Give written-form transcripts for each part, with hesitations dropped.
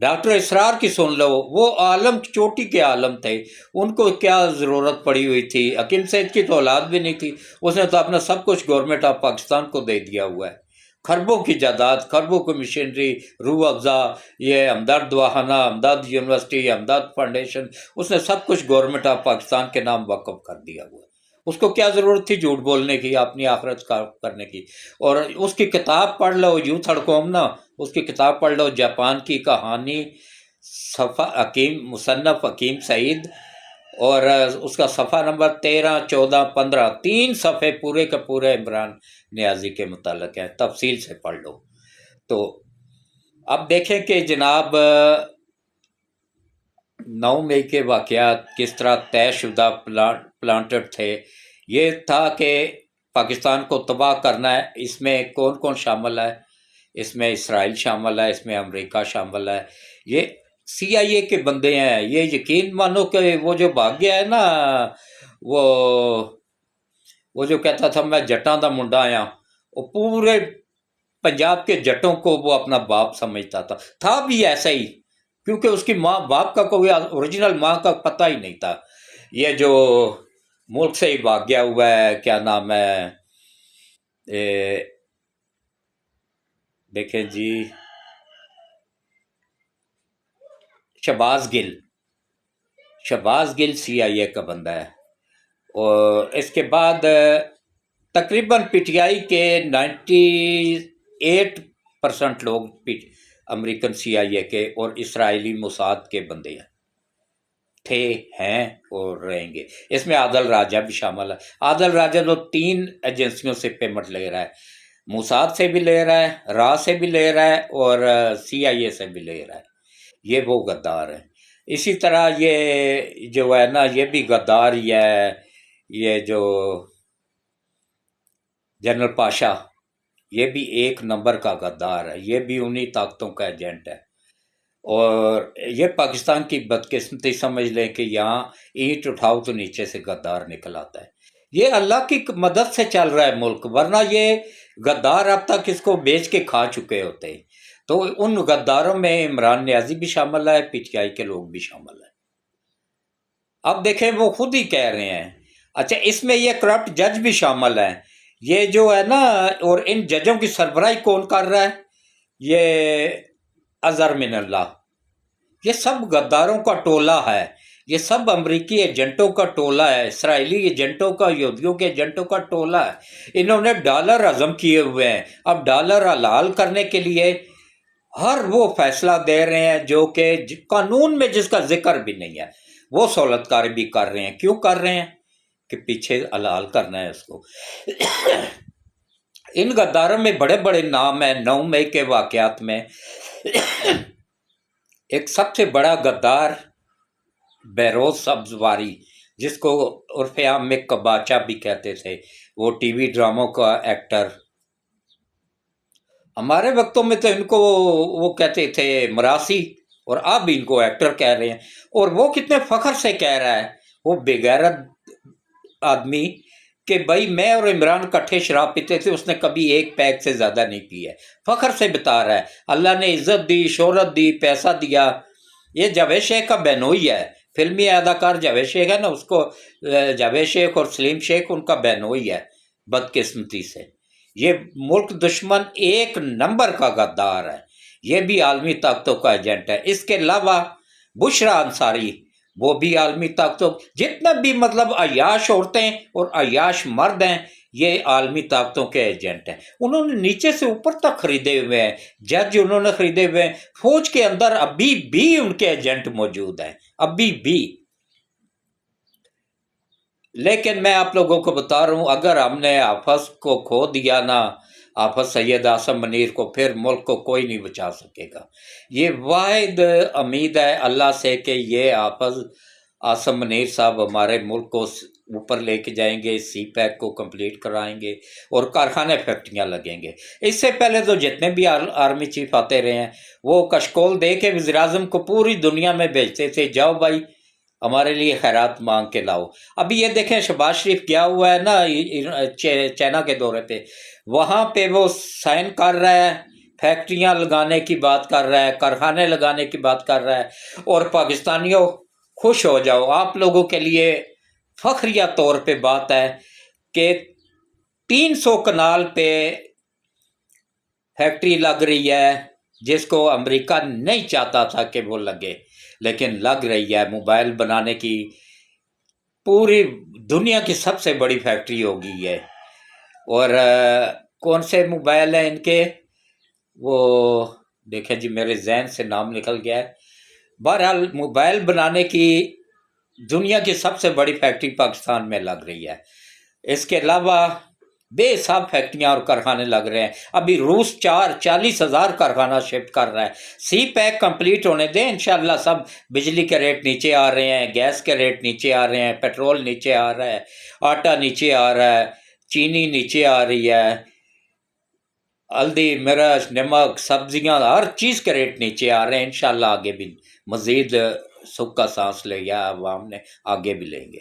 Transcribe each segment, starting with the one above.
Doctor اسرار کی سن لو، وہ عالم چوٹی کے عالم تھے، ان کو کیا ضرورت پڑی ہوئی تھی؟ حکیم سید کی تو اولاد بھی نہیں تھی، اس نے تو اپنا سب کچھ گورنمنٹ آف پاکستان کو دے دیا ہوا ہے، خربوں کی جائیداد، خربوں کی مشینری، روح افزا، یہ ہمدرد دواخانہ، ہمدرد یونیورسٹی، ہمدرد فاؤنڈیشن، اس نے سب کچھ گورنمنٹ آف پاکستان کے نام وقف کر دیا ہوا ہے۔ اس کو کیا ضرورت تھی جھوٹ بولنے کی، اپنی آخرت کا کرنے کی؟ اور اس کی کتاب پڑھ لو، یوتھ ہڑکوم نا، اس کی کتاب پڑھ لو، جاپان کی کہانی، صفحہ حکیم مصنف حکیم سعید، اور اس کا صفحہ نمبر 13، 14، 15، 3 صفحے پورے کے پورے عمران نیازی کے متعلق ہیں، تفصیل سے پڑھ لو۔ تو اب دیکھیں کہ جناب 9 مئی کے واقعات کس طرح طے شدہ پلانٹڈ تھے۔ یہ تھا کہ پاکستان کو تباہ کرنا ہے۔ اس میں کون کون شامل ہے؟ اس میں اسرائیل شامل ہے، اس میں امریکہ شامل ہے، یہ CIA کے بندے ہیں۔ یہ یقین مانو کہ وہ جو بھاگ گیا ہے نا، وہ جو کہتا تھا میں جٹاں دا منڈا آیا، وہ پورے پنجاب کے جٹوں کو وہ اپنا باپ سمجھتا تھا بھی ایسا ہی، کیونکہ اس کی ماں باپ کا کوئی اوریجنل ماں کا پتہ ہی نہیں تھا۔ یہ جو ملک سے ہی بھاگ گیا ہوا ہے، کیا نام ہے، دیکھیں جی، شہباز گل CIA کا بندہ ہے۔ اور اس کے بعد تقریباً PTI کے 98% لوگ امریکن CIA کے اور اسرائیلی موساد کے بندے ہیں اور رہیں گے۔ اس میں عادل راجہ بھی شامل ہے۔ عادل راجہ تو 3 ایجنسیوں سے پیمنٹ لے رہا ہے، موساد سے بھی لے رہا ہے، را سے بھی لے رہا ہے، اور CIA سے بھی لے رہا ہے۔ یہ وہ غدار ہے۔ اسی طرح یہ جو ہے نا، یہ بھی غدار ہی ہے، یہ جو جنرل پاشا، یہ بھی 1 نمبر کا غدار ہے، یہ بھی انہی طاقتوں کا ایجنٹ ہے۔ اور یہ پاکستان کی بدقسمتی سمجھ لیں کہ یہاں اینٹ اٹھاؤ تو نیچے سے غدار نکل آتا ہے۔ یہ اللہ کی مدد سے چل رہا ہے ملک، ورنہ یہ غدار اب تک اس کو بیچ کے کھا چکے ہوتے ہیں۔ تو ان غداروں میں عمران نیازی بھی شامل ہے، PTI کے لوگ بھی شامل ہیں۔ اب دیکھیں وہ خود ہی کہہ رہے ہیں۔ اچھا، اس میں یہ کرپٹ جج بھی شامل ہیں، یہ جو ہے نا، اور ان ججوں کی سربراہی کون کر رہا ہے؟ یہ اظہر من اللہ۔ یہ سب غداروں کا ٹولہ ہے، یہ سب امریکی ایجنٹوں کا ٹولہ ہے، اسرائیلی ایجنٹوں کا، یہودیوں کے ایجنٹوں کا ٹولہ ہے۔ انہوں نے ڈالر عزم کیے ہوئے ہیں، اب ڈالر حلال کرنے کے لیے ہر وہ فیصلہ دے رہے ہیں جو کہ قانون میں جس کا ذکر بھی نہیں ہے، وہ سہولت کاری بھی کر رہے ہیں۔ کیوں کر رہے ہیں؟ کہ پیچھے حلال کرنا ہے اس کو۔ ان غداروں میں بڑے بڑے نام ہیں۔ 9 مئی کے واقعات میں ایک سب سے بڑا غدار بہروز سبزواری، جس کو عرف عام میں کباچا بھی کہتے تھے، وہ TV ڈراموں کا ایکٹر۔ ہمارے وقتوں میں تو ان کو وہ کہتے تھے مراسی، اور اب ان کو ایکٹر کہہ رہے ہیں۔ اور وہ کتنے فخر سے کہہ رہا ہے، وہ بے غیرت آدمی، کہ بھائی میں اور عمران کٹھے شراب پیتے تھے، اس نے کبھی 1 پیگ سے زیادہ نہیں پی ہے۔ فخر سے بتا رہا ہے اللہ نے عزت دی، شہرت دی، پیسہ دیا۔ یہ جاوید شیخ کا بہنوئی ہے، فلمی اداکار جاوید شیخ ہے نا، اس کو جاوید شیخ اور سلیم شیخ ان کا بہنوئی ہے، بدقسمتی سے۔ یہ ملک دشمن 1 نمبر کا غدار ہے، یہ بھی عالمی طاقتوں کا ایجنٹ ہے۔ اس کے علاوہ بشرا انصاری، وہ بھی عالمی طاقتوں، جتنا بھی مطلب عیاش عورتیں اور عیاش مرد ہیں، یہ عالمی طاقتوں کے ایجنٹ ہیں۔ انہوں نے نیچے سے اوپر تک خریدے ہوئے ہیں، جج انہوں نے خریدے ہوئے ہیں۔ فوج کے اندر ابھی بھی ان کے ایجنٹ موجود ہیں، ابھی بھی۔ لیکن میں آپ لوگوں کو بتا رہا ہوں، اگر ہم نے حافظ کو کھو دیا نا، حافظ سید عاصم منیر کو، پھر ملک کو کوئی نہیں بچا سکے گا۔ یہ واحد امید ہے اللہ سے کہ یہ حافظ عاصم منیر صاحب ہمارے ملک کو اوپر لے کے جائیں گے، سی پیک کو کمپلیٹ کرائیں گے، اور کارخانے فیکٹریاں لگیں گے۔ اس سے پہلے تو جتنے بھی آرمی چیف آتے رہے ہیں، وہ کشکول دے کے وزیر اعظم کو پوری دنیا میں بھیجتے تھے، جاؤ بھائی ہمارے لیے خیرات مانگ کے لاؤ۔ ابھی یہ دیکھیں شہباز شریف کیا ہوا ہے نا چائنا کے دورے پہ، وہاں پہ وہ سائن کر رہا ہے فیکٹریاں لگانے کی بات کر رہا ہے، کارخانے لگانے کی بات کر رہا ہے، اور پاکستانیوں خوش ہو جاؤ، آپ لوگوں کے لیے فخریہ طور پہ بات ہے کہ 300 کنال پہ فیکٹری لگ رہی ہے، جس کو امریکہ نہیں چاہتا تھا کہ وہ لگے، لیکن لگ رہی ہے۔ موبائل بنانے کی پوری دنیا کی سب سے بڑی فیکٹری ہوگی ہے۔ اور کون سے موبائل ہیں ان کے، وہ دیکھیں جی میرے ذہن سے نام نکل گیا ہے۔ بہرحال موبائل بنانے کی دنیا کی سب سے بڑی فیکٹری پاکستان میں لگ رہی ہے۔ اس کے علاوہ بے حساب فیکٹریاں اور کارخانے لگ رہے ہیں۔ ابھی روس 40,000 کارخانہ شفٹ کر رہا ہے۔ سی پیک کمپلیٹ ہونے دیں، انشاءاللہ سب بجلی کے ریٹ نیچے آ رہے ہیں، گیس کے ریٹ نیچے آ رہے ہیں، پیٹرول نیچے آ رہا ہے، آٹا نیچے آ رہا ہے، چینی نیچے آ رہی ہے، ہلدی، مرچ، نمک، سبزیاں، ہر چیز کے ریٹ نیچے آ رہے ہیں۔ انشاءاللہ آگے بھی مزید سکھ کا سانس لے گیا عوام نے، آگے بھی لیں گے۔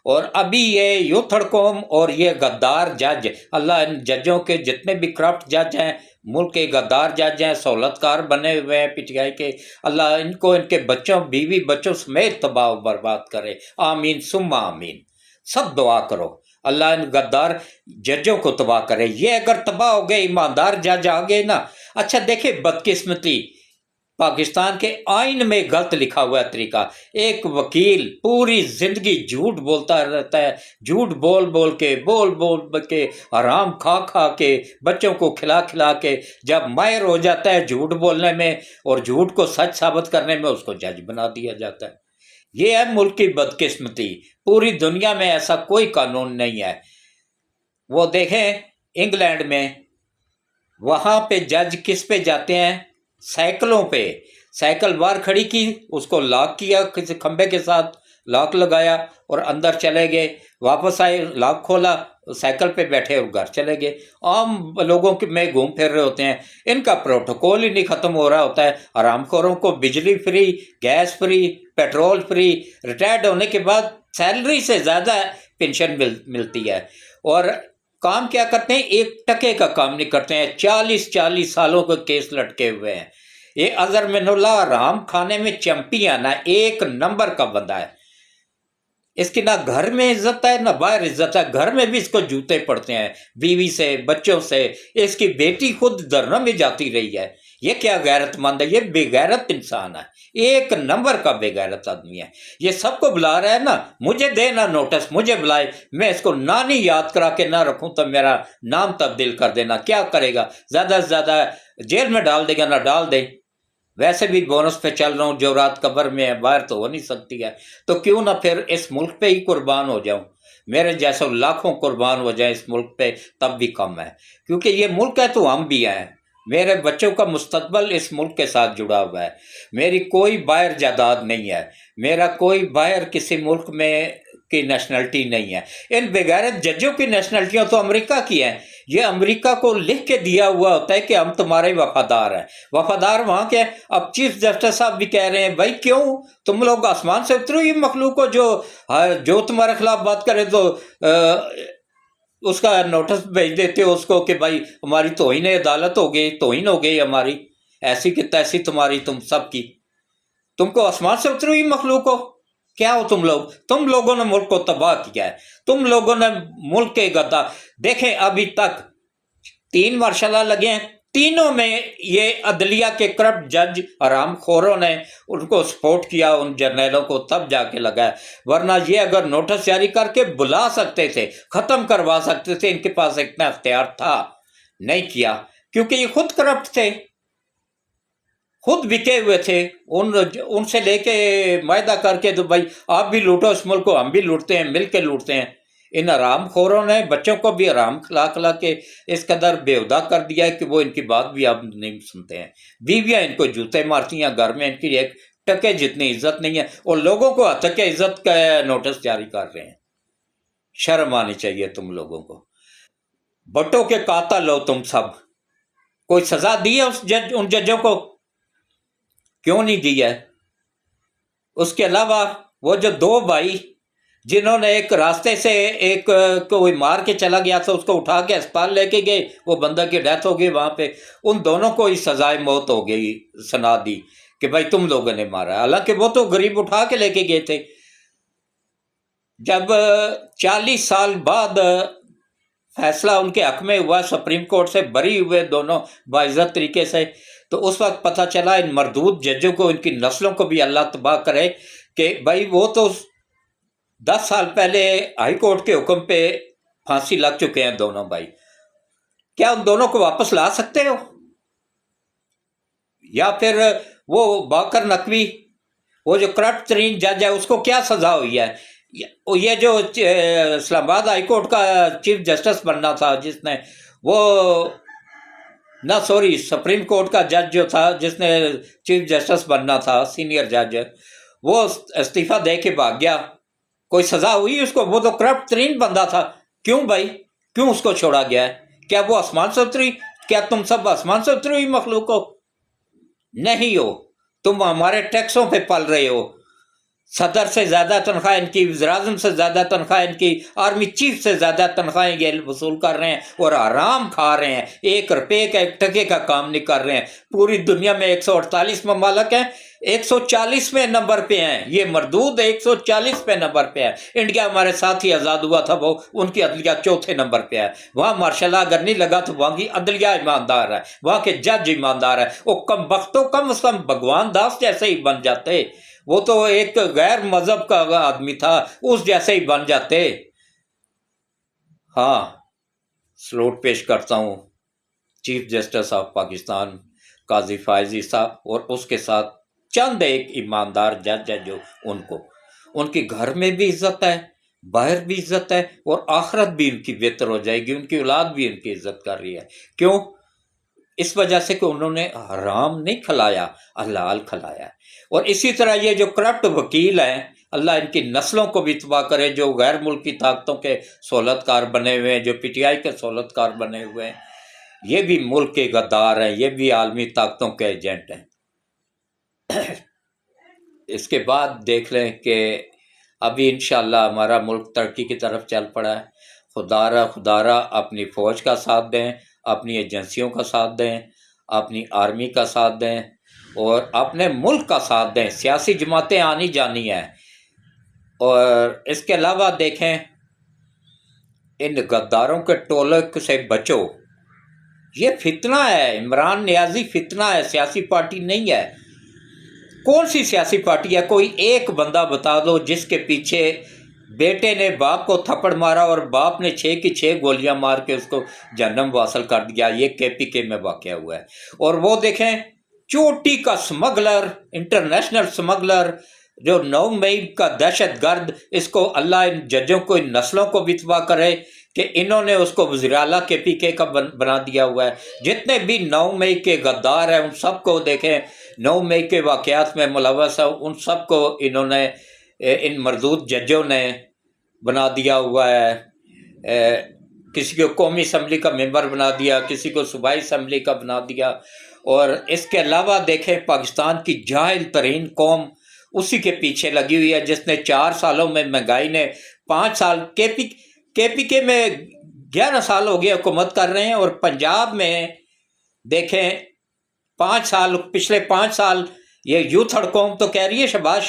اور ابھی یہ یوتھڑ قوم اور یہ غدار جج، اللہ ان ججوں کے جتنے بھی کرپٹ جج ہیں، ملک کے غدار جج ہیں، سہولت کار بنے ہوئے ہیں پی ٹی آئی کے، اللہ ان کو ان کے بچوں، بیوی بچوں سمیت تباہ و برباد کرے، آمین ثم آمین۔ سب دعا کرو اللہ ان غدار ججوں کو تباہ کرے۔ یہ اگر تباہ ہو گئے، ایماندار جج آ گئے نا، اچھا دیکھیں بدقسمتی، پاکستان کے آئین میں غلط لکھا ہوا ہے طریقہ، ایک وکیل پوری زندگی جھوٹ بولتا رہتا ہے، جھوٹ بول بول کے حرام کھا کھا کے، بچوں کو کھلا کھلا کے، جب ماہر ہو جاتا ہے جھوٹ بولنے میں اور جھوٹ کو سچ ثابت کرنے میں، اس کو جج بنا دیا جاتا ہے۔ یہ ہے ملک کی بدقسمتی۔ پوری دنیا میں ایسا کوئی قانون نہیں ہے۔ وہ دیکھیں انگلینڈ میں، وہاں پہ جج کس پہ جاتے ہیں؟ سائیکلوں پہ، سائیکل باہر کھڑی کی، اس کو لاک کیا کسی کھمبے کے ساتھ، لاک لگایا اور اندر چلے گئے، واپس آئے، لاک کھولا، سائیکل پہ بیٹھے اور گھر چلے گئے۔ عام لوگوں میں گھوم پھر رہے ہوتے ہیں، ان کا پروٹوکول ہی نہیں ختم ہو رہا ہوتا ہے۔ حرام خوروں کو بجلی free, gas free, petrol free, retired ہونے کے بعد سیلری سے زیادہ پینشن ملتی ہے، اور کام کیا کرتے ہیں؟ ایک ٹکے کا کام نہیں کرتے ہیں۔ 40 سالوں کے کیس لٹکے ہوئے ہیں۔ یہ اظہر من اللہ حرام کھانے میں چمپئن ہے، ایک نمبر کا بندہ ہے۔ اس کی نہ گھر میں عزت ہے نہ باہر عزت ہے، گھر میں بھی اس کو جوتے پڑتے ہیں، بیوی سے، بچوں سے۔ اس کی بیٹی خود دھرنا میں جاتی رہی ہے۔ یہ کیا غیرت مند ہے؟ یہ بے غیرت انسان ہے، ایک نمبر کا بے غیرت آدمی ہے۔ یہ سب کو بلا رہا ہے نا، مجھے دے نا نوٹس، مجھے بلائے، میں اس کو نانی یاد کرا کے نہ رکھوں تو میرا نام تبدیل کر دینا، کیا کرے گا؟ زیادہ سے زیادہ جیل میں ڈال دے گا، نہ ڈال دے، ویسے بھی بونس پہ چل رہا ہوں، جو رات قبر میں ہے، باہر تو ہو نہیں سکتی ہے، تو کیوں نہ پھر اس ملک پہ ہی قربان ہو جاؤں؟ میرے جیسے لاکھوں قربان ہو جائیں اس ملک پہ، تب بھی کم ہے، کیونکہ یہ ملک ہے تو ہم بھی ہیں۔ میرے بچوں کا مستقبل اس ملک کے ساتھ جڑا ہوا ہے۔ میری کوئی باہر جائیداد نہیں ہے، میرا کوئی باہر کسی ملک میں کی نیشنلٹی نہیں ہے۔ ان بغیرت ججوں کی نیشنلٹیاں تو امریکہ کی ہیں۔ یہ امریکہ کو لکھ کے دیا ہوا ہوتا ہے کہ ہم تمہارے وفادار ہیں۔ وفادار وہاں کے، اب چیف جسٹس صاحب بھی کہہ رہے ہیں بھائی کیوں تم لوگ آسمان سے اترو یہ مخلوق ہو جو تمہارے خلاف بات کرے تو اس کا نوٹس بھیج دیتے ہو اس کو کہ بھائی ہماری توہین عدالت ہو گئی، توہین ہو گئی ہماری، ایسی کہ تیسی تمہاری، تم سب کی، تم کو آسمان سے اترو یہ مخلوق ہو، کیا ہو تم لوگوں نے ملک کو تباہ کیا ہے، تم لوگوں نے ملک کے غدار۔ دیکھیں ابھی تک 3 مرشلہ لگے ہیں، تینوں میں یہ عدلیہ کے کرپٹ جج حرام خوروں نے ان کو سپورٹ کیا، ان جرنیلوں کو، تب جا کے لگا ہے، ورنہ یہ اگر نوٹس جاری کر کے بلا سکتے تھے، ختم کروا سکتے تھے، ان کے پاس اتنا اختیار تھا، نہیں کیا، کیونکہ یہ خود کرپٹ تھے، خود بکے ہوئے تھے، ان سے لے کے معاہدہ کر کے تو بھائی آپ بھی لوٹو اس ملک کو، ہم بھی لوٹتے ہیں، مل کے لوٹتے ہیں۔ ان حرام خوروں نے بچوں کو بھی حرام کھلا کھلا کے اس قدر بےہودہ کر دیا ہے کہ وہ ان کی بات بھی آپ نہیں سنتے ہیں۔ بیویاں ان کو جوتے مارتی ہیں، گھر میں ان کی ایک ٹکے جتنی عزت نہیں ہے، اور لوگوں کو حتک عزت کا نوٹس جاری کر رہے ہیں۔ شرم آنی چاہیے تم لوگوں کو۔ بٹوں کے قاتل ہو تم سب، کوئی سزا دی ہے ان ججوں کو؟ کیوں نہیں دی ہے؟ اس کے علاوہ وہ جو 2 بھائی جنہوں نے ایک راستے سے ایک کوئی مار کے چلا گیا تھا، اس کو اٹھا کے اسپتال لے کے گئے، وہ بندہ کی ڈیتھ ہو گئی وہاں پہ، ان دونوں کو ہی سزائے موت ہو گئی، سنا دی کہ بھائی تم لوگوں نے مارا، حالانکہ وہ تو غریب اٹھا کے لے کے گئے تھے۔ جب 40 سال بعد فیصلہ ان کے حق میں ہوا، سپریم کورٹ سے بری ہوئے دونوں باعزت طریقے سے، تو اس وقت پتہ چلا ان مردود ججوں کو، ان کی نسلوں کو بھی اللہ تباہ کرے کہ بھائی وہ تو 10 سال پہلے ہائی کورٹ کے حکم پہ پھانسی لگ چکے ہیں دونوں بھائی، کیا ان دونوں کو واپس لا سکتے ہو؟ یا پھر وہ باقر نقوی، وہ جو کرپٹ ترین جج ہے، اس کو کیا سزا ہوئی ہے؟ یہ جو اسلام آباد ہائی کورٹ کا چیف جسٹس بننا تھا جس نے، وہ نہ سوری سپریم کورٹ کا جج جو تھا جس نے چیف جسٹس بننا تھا، سینئر جج، وہ استعفیٰ دے کے بھاگ گیا، کوئی سزا ہوئی اس کو؟ وہ تو کرپٹ ترین بندہ تھا، کیوں بھائی، کیوں اس کو چھوڑا گیا ہے؟ کیا وہ آسمان سے اتری؟ کیا تم سب آسمان سے اتری ہوئی مخلوق ہو؟ نہیں ہو، تم ہمارے ٹیکسوں پہ پل رہے ہو، صدر سے زیادہ تنخواہ ان کی، وزیراعظم سے زیادہ تنخواہ ان کی، آرمی چیف سے زیادہ تنخواہیں یہ وصول کر رہے ہیں اور آرام کھا رہے ہیں، 1 روپے کا 1 ٹکے کا کام نہیں کر رہے ہیں۔ پوری دنیا میں 148 ممالک ہیں، 140ویں نمبر پہ ہیں، یہ مردود 140ویں نمبر پہ ہے۔ انڈیا ہمارے ساتھ ہی آزاد ہوا تھا، وہ ان کی عدلیہ 4تھے نمبر پہ ہے، وہاں ماشاء اللہ اگر نہیں لگا تو وہاں کی عدلیہ ایماندار ہے، وہاں کے جج ایماندار ہے، وہ کم بختوں کم از کم بھگوان داس جیسے ہی بن جاتے، وہ تو ایک غیر مذہب کا آدمی تھا، اس جیسے ہی بن جاتے۔ ہاں، سلوٹ پیش کرتا ہوں چیف جسٹس آف پاکستان قاضی فائزی صاحب، اور اس کے ساتھ چند ایک ایماندار جج ہے جو ان کی گھر میں بھی عزت ہے، باہر بھی عزت ہے، اور آخرت بھی ان کی بہتر ہو جائے گی، ان کی اولاد بھی ان کی عزت کر رہی ہے۔ کیوں؟ اس وجہ سے کہ انہوں نے حرام نہیں کھلایا، حلال کھلایا۔ اور اسی طرح یہ جو کرپٹ وکیل ہیں، اللہ ان کی نسلوں کو بھی تباہ کرے، جو غیر ملکی طاقتوں کے سہولت کار بنے ہوئے ہیں، جو پی ٹی آئی کے سہولت کار بنے ہوئے ہیں، یہ بھی ملک کے غدار ہیں، یہ بھی عالمی طاقتوں کے ایجنٹ ہیں۔ اس کے بعد دیکھ لیں کہ ابھی انشاءاللہ ہمارا ملک ترقی کی طرف چل پڑا ہے۔ خدا را اپنی فوج کا ساتھ دیں، اپنی ایجنسیوں کا ساتھ دیں، اپنی آرمی کا ساتھ دیں، اور اپنے ملک کا ساتھ دیں۔ سیاسی جماعتیں آنی جانی ہیں، اور اس کے علاوہ دیکھیں ان غداروں کے ٹولے سے بچو۔ یہ فتنہ ہے، عمران نیازی فتنہ ہے، سیاسی پارٹی نہیں ہے۔ کون سی سیاسی پارٹی ہے؟ کوئی ایک بندہ بتا دو جس کے پیچھے بیٹے نے باپ کو تھپڑ مارا اور باپ نے 6 کی 6 گولیاں مار کے اس کو جہنم واصل کر دیا۔ یہ KPK میں واقع ہوا ہے۔ اور وہ دیکھیں چوٹی کا سمگلر، انٹرنیشنل سمگلر، جو 9 مئی کا دہشت گرد، اس کو اللہ ان ججوں کو، ان نسلوں کو بھی تباہ کرے کہ انہوں نے اس کو وزیر اعلیٰ KPK کا بنا دیا ہوا ہے۔ جتنے بھی 9 مئی کے غدار ہیں ان سب کو دیکھیں، 9 مئی کے واقعات میں ملوث ہیں، ان سب کو انہوں نے، ان مردود ججوں نے بنا دیا ہوا ہے۔ کسی کو قومی اسمبلی کا ممبر بنا دیا، کسی کو صوبائی اسمبلی کا بنا دیا۔ اور اس کے علاوہ دیکھیں پاکستان کی جاہل ترین قوم اسی کے پیچھے لگی ہوئی ہے، جس نے 4 سالوں میں مہنگائی نے 5 سال، KPK میں 11 سال ہو گئے حکومت کر رہے ہیں، اور پنجاب میں دیکھیں 5 سال، پچھلے 5 سال یہ یوتھڑ قوم تو کہہ رہی ہے شہباز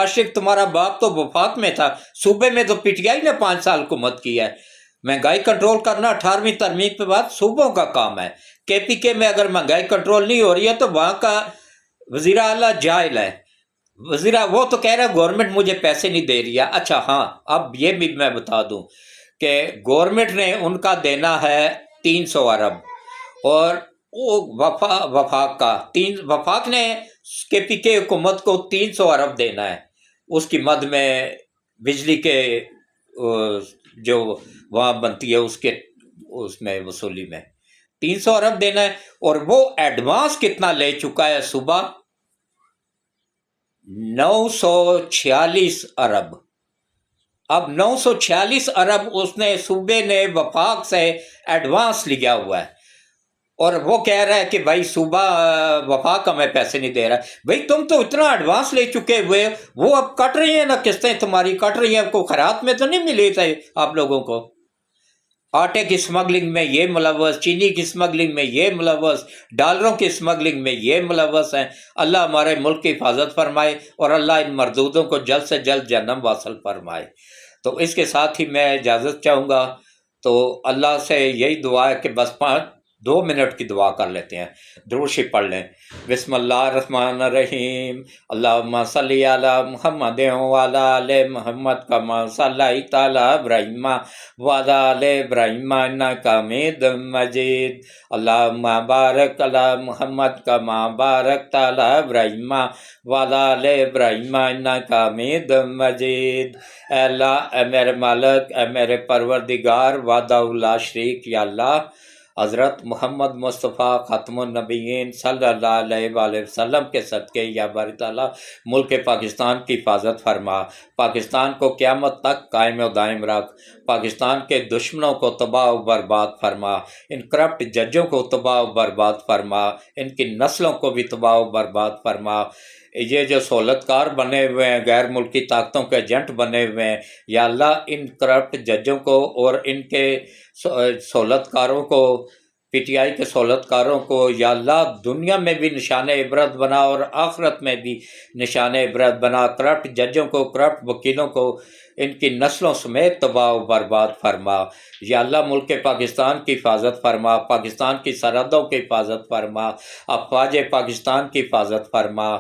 شریف تمہارا باپ تو وفاق میں تھا، صوبے میں تو PTI نے 5 سال حکومت کی ہے۔ مہنگائی کنٹرول کرنا 18ویں ترمیم کے بعد صوبوں کا کام ہے۔ KPK میں اگر مہنگائی کنٹرول نہیں ہو رہی ہے تو وہاں کا وزیر اعلیٰ جاہل ہے، وہ تو کہہ رہا ہے گورنمنٹ مجھے پیسے نہیں دے رہی ہے۔ اچھا ہاں، اب یہ بھی میں بتا دوں کہ گورنمنٹ نے ان کا دینا ہے 300 ارب، اور وفاق نے KPK حکومت کو 300 ارب دینا ہے، اس کی مد میں بجلی کے جو وہاں بنتی ہے اس میں وصولی میں 300 ارب دینا ہے، اور وہ ایڈوانس کتنا لے چکا ہے صوبہ؟ 946 ارب۔ اب 946 ارب اس نے صوبے نے وفاق سے ایڈوانس لیا ہوا ہے۔ اور وہ کہہ رہا ہے کہ بھائی صوبہ وفاق ہمیں پیسے نہیں دے رہا ہے۔ بھائی تم تو اتنا ایڈوانس لے چکے ہوئے ہو، وہ اب کٹ رہی ہیں نا، قسطیں تمہاری کٹ رہی ہیں، کوئی خیرات میں تو نہیں ملی تھے آپ لوگوں کو؟ آٹے کی سمگلنگ میں یہ ملوث، چینی کی سمگلنگ میں یہ ملوث، ڈالروں کی سمگلنگ میں یہ ملوث ہیں۔ اللہ ہمارے ملک کی حفاظت فرمائے اور اللہ ان مردودوں کو جلد سے جلد جہنم واصل فرمائے۔ تو اس کے ساتھ ہی میں اجازت چاہوں گا، تو اللہ سے یہی دعا ہے کہ بس 2 منٹ کی دعا کر لیتے ہیں، درود شریف پڑھ لیں۔ بسم اللہ الرحمن الرحیم، اللہم صلی علی محمد وعلی آل محمد کما صلیت علی ابراہیم وعلی آل ابراہیم انک حمید مجید، اللہم بارک علی محمد کما بارکت علی ابراہیم وعلی آل ابراہیم انک حمید مجید۔ اے اللہ، اے میرے مالک، اے میرے پروردگار وحدہ لا شریک، یا اللہ حضرت محمد مصطفیٰ ختم النبیین صلی اللہ علیہ وآلہ وسلم کے صدقے یا باری تعالیٰ ملک پاکستان کی حفاظت فرما، پاکستان کو قیامت تک قائم و دائم رکھ، پاکستان کے دشمنوں کو تباہ و برباد فرما، ان کرپٹ ججوں کو تباہ و برباد فرما، ان کی نسلوں کو بھی تباہ و برباد فرما۔ یہ جو سہولت کار بنے ہوئے ہیں، غیر ملکی طاقتوں کے ایجنٹ بنے ہوئے ہیں، یا اللہ ان کرپٹ ججوں کو اور ان کے سہولت کاروں کو، پی ٹی آئی کے سہولت کاروں کو، یا اللہ دنیا میں بھی نشان عبرت بنا اور آخرت میں بھی نشان عبرت بنا، کرپٹ ججوں کو، کرپٹ وکیلوں کو، ان کی نسلوں سمیت تباہ و برباد فرما۔ یا اللہ ملک پاکستان کی حفاظت فرما، پاکستان کی سرحدوں کی حفاظت فرما، افواج پاکستان کی حفاظت فرما،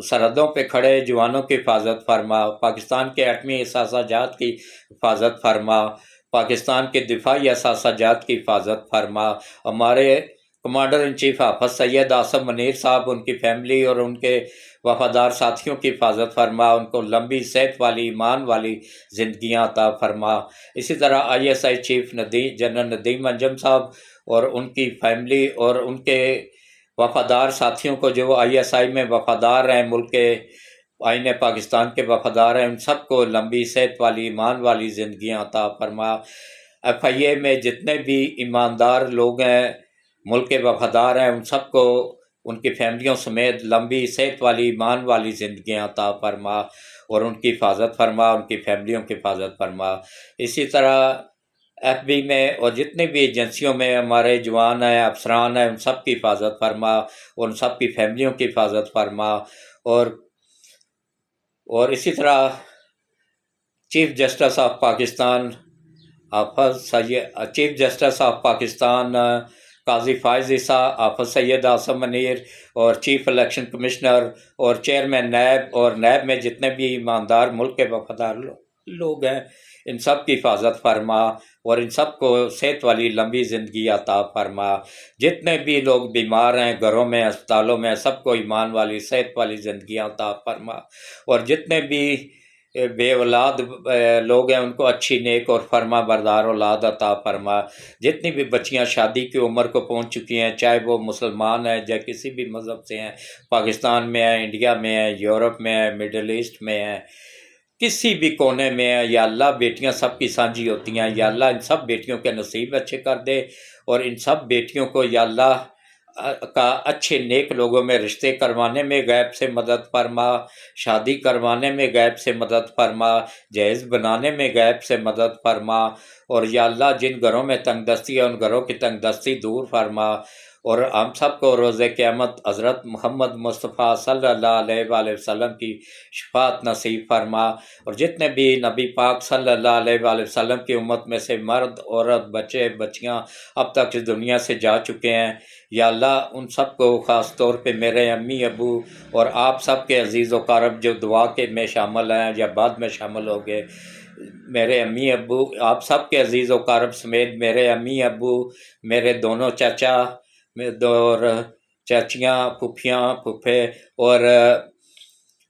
سرحدوں پہ کھڑے جوانوں کی حفاظت فرما، پاکستان کے ایٹمی اثاثہ جات کی حفاظت فرما، پاکستان کے دفاعی اثاثہ جات کی حفاظت فرما، ہمارے کمانڈر ان چیف حافظ سید آصف منیر صاحب، ان کی فیملی اور ان کے وفادار ساتھیوں کی حفاظت فرما، ان کو لمبی صحت والی، ایمان والی زندگیاں عطا فرما۔ اسی طرح I S I chief general Nadeem Anjum صاحب اور ان کی فیملی اور ان کے وفادار ساتھیوں کو جو آئی ایس آئی میں وفادار ہیں، ملک کے آئین پاکستان کے وفادار ہیں، ان سب کو لمبی صحت والی، ایمان والی زندگیاں عطا فرما۔ ایف آئی اے میں جتنے بھی ایماندار لوگ ہیں، ملک کے وفادار ہیں، ان سب کو ان کی فیملیوں سمیت لمبی صحت والی، ایمان والی زندگیاں عطا فرما اور ان کی حفاظت فرما، ان کی فیملیوں کی حفاظت فرما۔ اسی طرح ایف بی میں اور جتنے بھی ایجنسیوں میں ہمارے جوان ہیں، افسران ہیں، ان سب کی حفاظت فرما، ان سب کی فیملیوں کی حفاظت فرما۔ اور اسی طرح chief justice of Pakistan chief justice of Pakistan قاضی فائز عیسیٰ، حافظ سید آصف منیر اور چیف الیکشن کمشنر اور چیئرمین نیب اور نیب میں جتنے بھی ایماندار ملک کے وفادار لوگ ہیں، ان سب کی حفاظت فرما اور ان سب کو صحت والی لمبی زندگی عطا فرما۔ جتنے بھی لوگ بیمار ہیں گھروں میں، اسپتالوں میں، سب کو ایمان والی، صحت والی زندگی عطا فرما، اور جتنے بھی بے اولاد لوگ ہیں ان کو اچھی نیک اور فرما بردار اولاد عطا فرما۔ جتنی بھی بچیاں شادی کی عمر کو پہنچ چکی ہیں، چاہے وہ مسلمان ہیں یا کسی بھی مذہب سے ہیں، پاکستان میں ہیں، انڈیا میں ہیں، یورپ میں ہیں، مڈل ایسٹ میں ہیں، کسی بھی کونے میں ہیں، یا اللہ بیٹیاں سب کی سانجھی ہوتی ہیں، یا اللہ ان سب بیٹیوں کے نصیب اچھے کر دے، اور ان سب بیٹیوں کو یا اللہ کا اچھے نیک لوگوں میں رشتے کروانے میں غیب سے مدد فرما، شادی کروانے میں غیب سے مدد فرما، جہیز بنانے میں غیب سے مدد فرما، اور یا اللہ جن گھروں میں تنگ دستی ہے ان گھروں کی تنگ دستی دور فرما، اور ہم سب کو روز قیامت حضرت محمد مصطفیٰ صلی اللہ علیہ وآلہ وسلم کی شفاعت نصیب فرما، اور جتنے بھی نبی پاک صلی اللہ علیہ وآلہ وسلم کی امت میں سے مرد، عورت، بچے، بچیاں اب تک اس دنیا سے جا چکے ہیں، یا اللہ ان سب کو، خاص طور پہ میرے امی ابو اور آپ سب کے عزیز و قارب جو دعا کے میں شامل ہیں یا بعد میں شامل ہو گئے، میرے امی ابو، آپ سب کے عزیز و قارب سمیت میرے امی ابو، میرے دونوں چچا اور چاچیاں، پھوپھیاں، پھوپھے، اور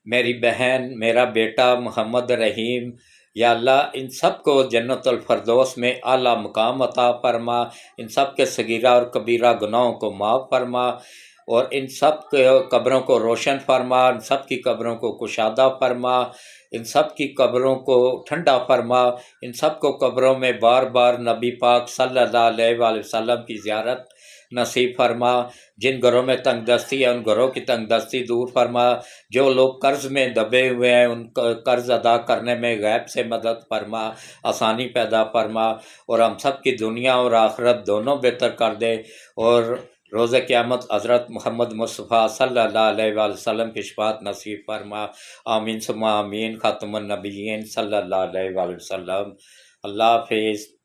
میری بہن، میرا بیٹا محمد رحیم، یا اللہ ان سب کو جنت الفردوس میں اعلیٰ مقام عطا فرما، ان سب کے صغیرہ اور کبیرہ گناہوں کو معاف فرما، اور ان سب کے قبروں کو روشن فرما، ان سب کی قبروں کو کشادہ فرما، ان سب کی قبروں کو ٹھنڈا فرما، ان سب کو قبروں میں بار بار نبی پاک صلی اللہ علیہ وآلہ وسلم کی زیارت نصیب فرما، جن گھروں میں تنگ دستی ہے ان گھروں کی تنگ دستی دور فرما، جو لوگ قرض میں دبے ہوئے ہیں ان کو قرض ادا کرنے میں غیب سے مدد فرما، آسانی پیدا فرما، اور ہم سب کی دنیا اور آخرت دونوں بہتر کر دے، اور روز قیامت حضرت محمد مصطفیٰ صلی اللہ علیہ وآلہ وسلم کی شفاعت نصیب فرما، آمین ثم آمین، خاتم النبیین صلی اللہ علیہ وآلہ وسلم۔ اللہ حافظ۔